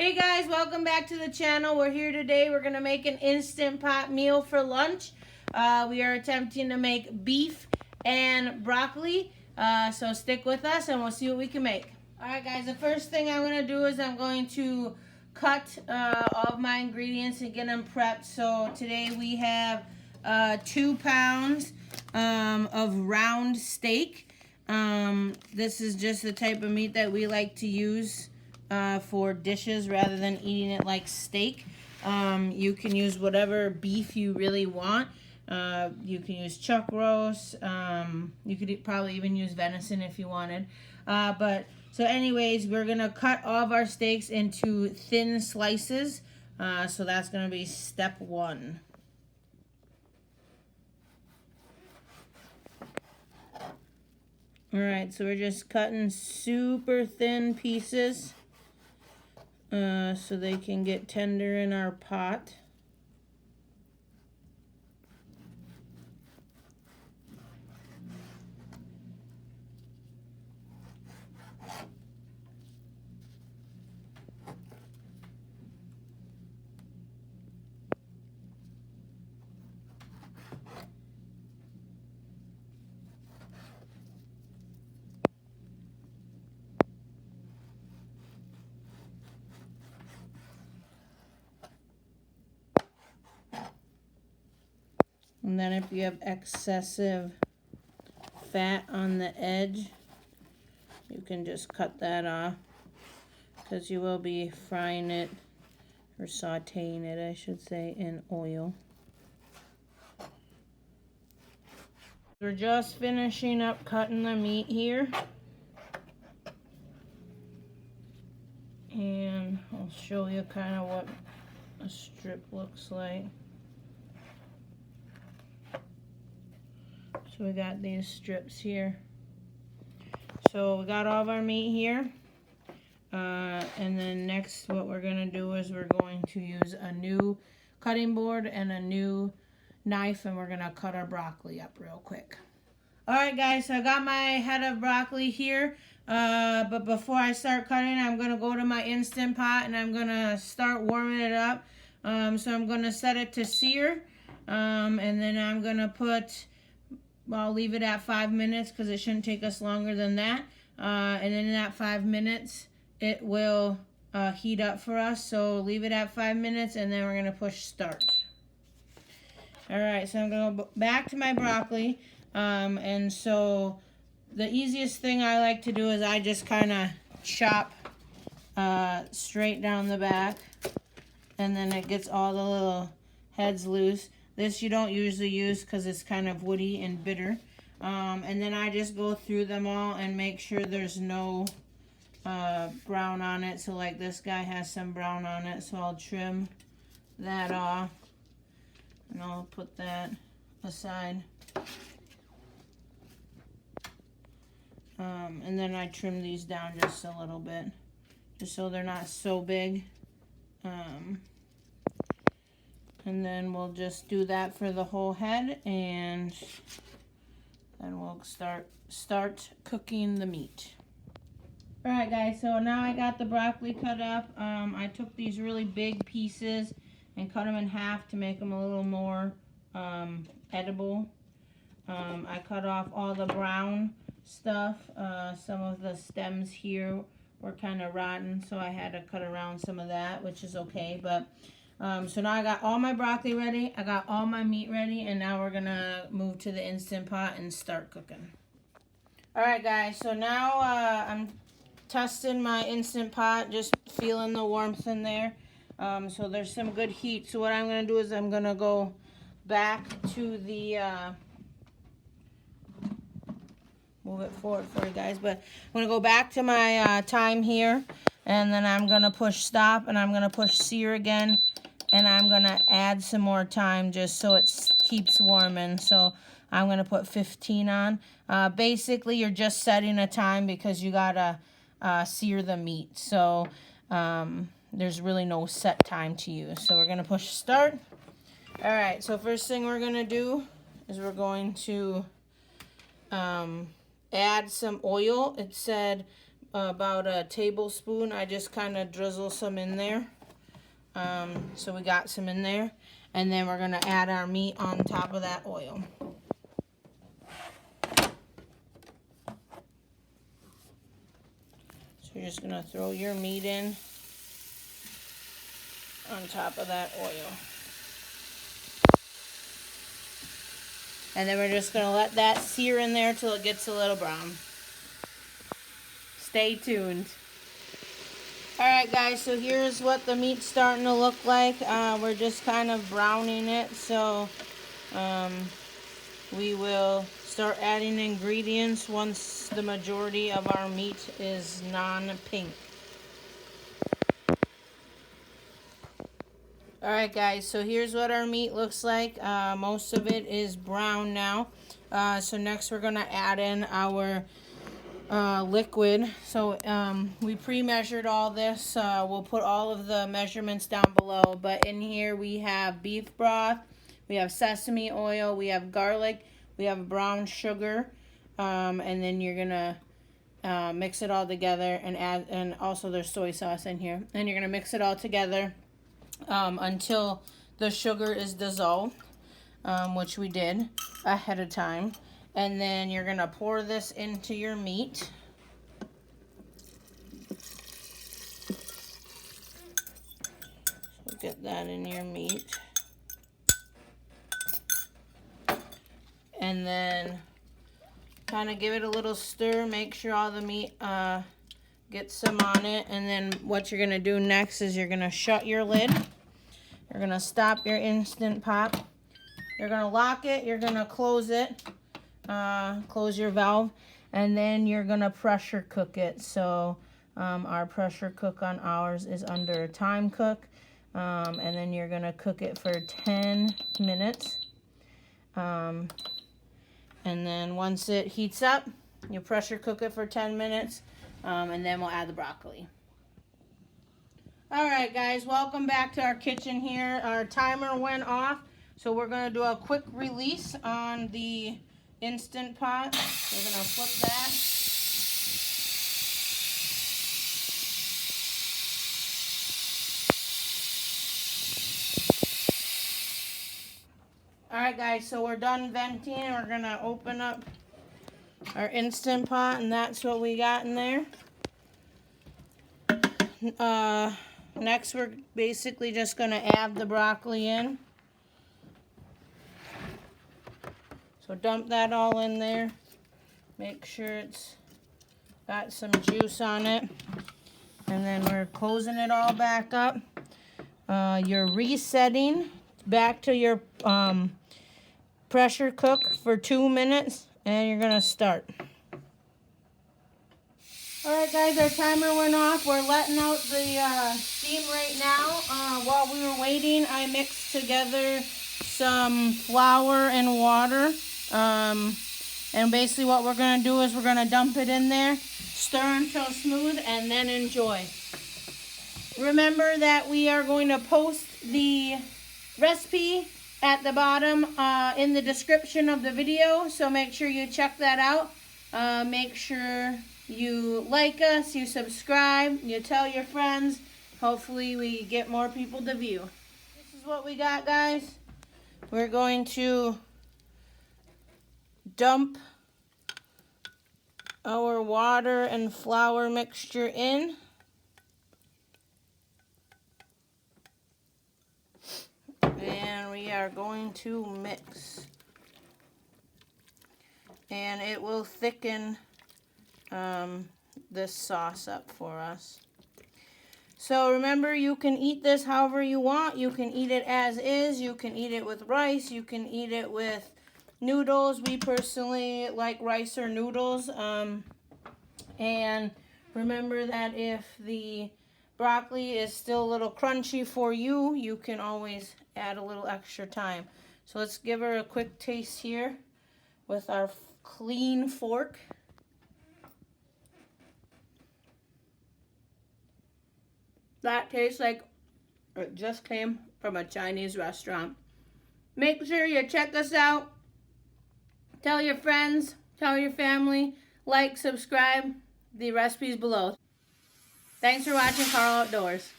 Hey guys, welcome back to the channel. We're here today. We're going to make an Instant Pot meal for lunch. We are attempting to make beef and broccoli. So stick with us and we'll see what we can make. Alright guys, the first thing I'm going to do is I'm going to cut all of my ingredients and get them prepped. So today we have 2 pounds of round steak. This is just the type of meat that we like to use for dishes rather than eating it like steak. You can use whatever beef you really want. You can use chuck roast. You could probably even use venison if you wanted. So anyways, we're going to cut all of our steaks into thin slices. So that's going to be step 1. Alright, so we're just cutting super thin pieces so they can get tender in our pot. And then if you have excessive fat on the edge, you can just cut that off because you will be frying it or sauteing it, I should say, in oil. We're just finishing up cutting the meat here. And I'll show you kind of what a strip looks like. So we got these strips here. So we got all of our meat here. And then next what we're going to do is we're going to use a new cutting board and a new knife, and we're going to cut our broccoli up real quick. Alright guys, so I got my head of broccoli here. But before I start cutting, I'm going to go to my Instant Pot and I'm going to start warming it up. So I'm going to set it to sear. And then I'm going to put... I'll leave it at 5 minutes because it shouldn't take us longer than that. And then in that 5 minutes, it will heat up for us. So leave it at 5 minutes and then we're going to push start. Alright, so I'm going to go back to my broccoli. And so the easiest thing I like to do is I just kind of chop straight down the back. And then it gets all the little heads loose. This you don't usually use because it's kind of woody and bitter. And then I just go through them all and make sure there's no brown on it. So like this guy has some brown on it, so I'll trim that off. And I'll put that aside. And then I trim these down just a little bit, just so they're not so big. And then we'll just do that for the whole head, and then we'll start cooking the meat. Alright guys, so now I got the broccoli cut up. I took these really big pieces and cut them in half to make them a little more edible. I cut off all the brown stuff. Some of the stems here were kind of rotten, so I had to cut around some of that, which is okay. But so now I got all my broccoli ready, I got all my meat ready, and now we're gonna move to the Instant Pot and start cooking. Alright guys, so now I'm testing my Instant Pot, just feeling the warmth in there. So there's some good heat. So what I'm gonna do is I'm gonna go back to the move it forward for you guys, but I'm gonna go back to my time here, and then I'm gonna push stop, and I'm gonna push sear again, and I'm gonna add some more time just so it keeps warming. So I'm gonna put 15 on. Basically you're just setting a time because you gotta sear the meat, so there's really no set time to use. So we're gonna push start. Alright, so first thing we're gonna do is we're going to add some oil. It said about a tablespoon. I just kind of drizzle some in there. So we got some in there. And then we're going to add our meat on top of that oil. So you're just going to throw your meat in on top of that oil. And then we're just going to let that sear in there till it gets a little brown. Stay tuned. Alright guys, so here's what the meat's starting to look like. We're just kind of browning it, so we will start adding ingredients once the majority of our meat is non-pink. Alright guys, so here's what our meat looks like. Most of it is brown now. So next we're going to add in our liquid. So we pre-measured all this. We'll put all of the measurements down below. But in here we have beef broth, we have sesame oil, we have garlic, we have brown sugar, and then you're going to mix it all together and add, and also there's soy sauce in here. And you're going to mix it all together until the sugar is dissolved, which we did ahead of time. And then you're going to pour this into your meat. So get that in your meat. And then kind of give it a little stir. Make sure all the meat gets some on it. And then what you're going to do next is you're going to shut your lid. You're going to stop your Instant Pot. You're going to lock it. You're going to close it. Close your valve, and then you're gonna pressure cook it. So our pressure cook on ours is under time cook, and then you're gonna cook it for 10 minutes, and then once it heats up, you pressure cook it for 10 minutes, and then we'll add the broccoli. Alright guys, welcome back to our kitchen here. Our timer went off, so we're gonna do a quick release on the Instant Pot. We're going to flip that. Alright guys, so we're done venting. We're going to open up our Instant Pot, and that's what we got in there. Next we're basically just going to add the broccoli in. So dump that all in there. Make sure it's got some juice on it. And then we're closing it all back up. You're resetting back to your pressure cook for 2 minutes. And you're going to start. Alright guys, our timer went off. We're letting out the steam right now. While we were waiting, I mixed together some flour and water. And basically what we're going to do is we're going to dump it in there, stir until smooth, and then enjoy. Remember that we are going to post the recipe at the bottom in the description of the video, so make sure you check that out. Make sure you like us, you subscribe, you tell your friends. Hopefully we get more people to view. This is what we got, guys. We're going to dump our water and flour mixture in. And we are going to mix. And it will thicken this sauce up for us. So remember, you can eat this however you want. You can eat it as is. You can eat it with rice. You can eat it with noodles. We personally like rice or noodles. And remember that if the broccoli is still a little crunchy for you, you can always add a little extra time. So let's give her a quick taste here with our clean fork. That tastes like it just came from a Chinese restaurant. Make sure you check us out. Tell your friends, tell your family, like, subscribe. the recipes below. Thanks for watching Carl Outdoors.